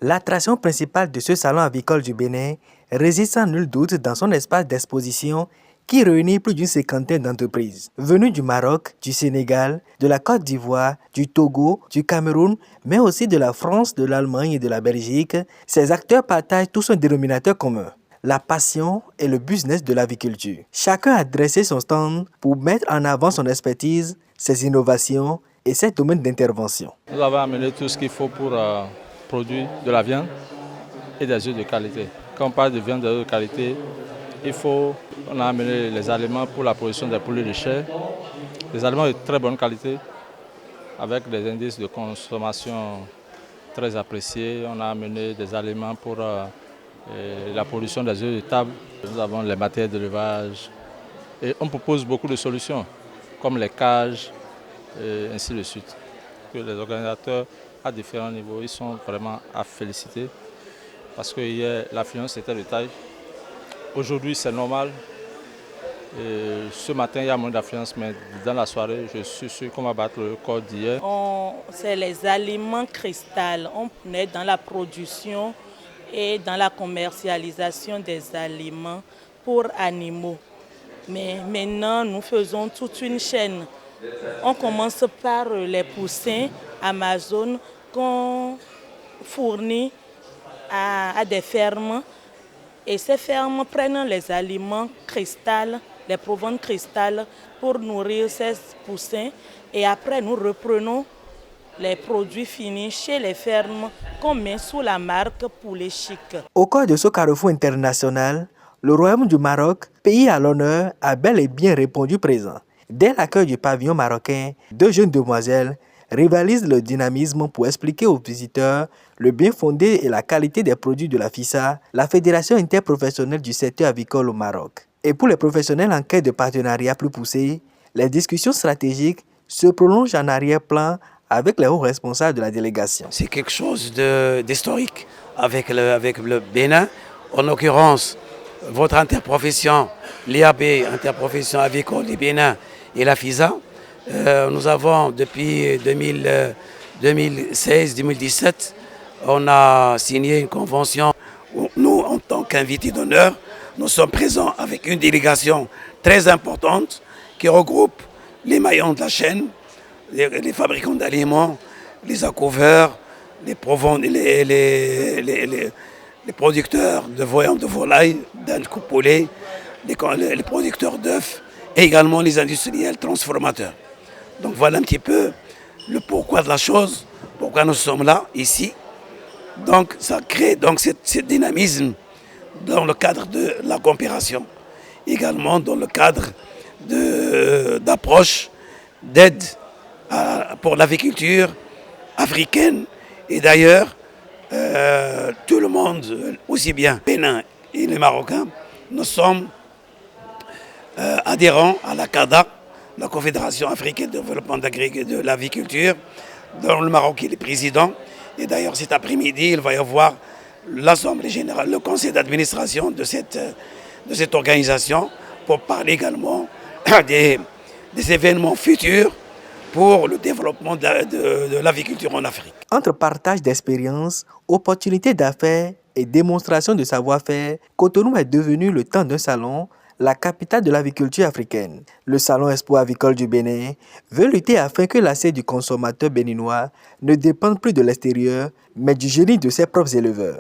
L'attraction principale de ce salon avicole du Bénin réside sans nul doute dans son espace d'exposition qui réunit plus d'une cinquantaine d'entreprises. Venues du Maroc, du Sénégal, de la Côte d'Ivoire, du Togo, du Cameroun, mais aussi de la France, de l'Allemagne et de la Belgique, ces acteurs partagent tous un dénominateur commun: la passion et le business de l'aviculture. Chacun a dressé son stand pour mettre en avant son expertise, ses innovations et ses domaines d'intervention. Nous avons amené tout ce qu'il faut pour produire de la viande et des œufs de qualité. Quand on parle de viande et d'œufs de qualité, on a amené les aliments pour la production des poulets de chair, des aliments de très bonne qualité, avec des indices de consommation très appréciés. On a amené des aliments pour la production des œufs de table. Nous avons les matériels d'élevage et on propose beaucoup de solutions, comme les cages et ainsi de suite. Que les organisateurs à différents niveaux, ils sont vraiment à féliciter parce que hier l'affluence était de taille. Aujourd'hui c'est normal. Et ce matin il y a moins d'affluence, mais dans la soirée je suis sûr qu'on va battre le record d'hier. C'est les aliments cristal. On est dans la production et dans la commercialisation des aliments pour animaux. Mais maintenant nous faisons toute une chaîne. On commence par les poussins Amazon qu'on fournit à des fermes. Et ces fermes prennent les aliments cristal, les proventes cristal pour nourrir ces poussins. Et après, nous reprenons les produits finis chez les fermes qu'on met sous la marque Poulet Chic. Au cœur de ce carrefour international, le Royaume du Maroc, pays à l'honneur, a bel et bien répondu présent. Dès l'accueil du pavillon marocain, deux jeunes demoiselles rivalisent le dynamisme pour expliquer aux visiteurs le bien fondé et la qualité des produits de la FISA, la Fédération interprofessionnelle du secteur avicole au Maroc. Et pour les professionnels en quête de partenariats plus poussés, les discussions stratégiques se prolongent en arrière-plan avec les hauts responsables de la délégation. C'est quelque chose d'historique avec le Bénin. En l'occurrence, votre interprofession, l'IAB, Interprofession avicole du Bénin, et la FISA. Nous avons depuis 2016-2017, on a signé une convention où nous, en tant qu'invités d'honneur, nous sommes présents avec une délégation très importante qui regroupe les maillons de la chaîne, les fabricants d'aliments, les accouveurs, les producteurs de viande de volaille, d'un poulet, les producteurs d'œufs et également les industriels transformateurs. Donc voilà un petit peu le pourquoi de la chose, pourquoi nous sommes là, ici. Donc ça crée donc ce dynamisme dans le cadre de la coopération, également dans le cadre d'approche, d'aide pour l'aviculture africaine. Et d'ailleurs, tout le monde, aussi bien Bénin et les Marocains, nous sommes adhérents à la CADA, la Confédération africaine de développement de l'aviculture, dont le Maroc est le président. Et d'ailleurs, cet après-midi, il va y avoir l'Assemblée générale, le conseil d'administration de cette organisation pour parler également des événements futurs pour le développement de l'aviculture en Afrique. Entre partage d'expériences, opportunités d'affaires et démonstration de savoir-faire, Cotonou est devenu le temps d'un salon, la capitale de l'aviculture africaine. Le Salon Expo avicole du Bénin veut lutter afin que l'assiette du consommateur béninois ne dépende plus de l'extérieur, mais du génie de ses propres éleveurs.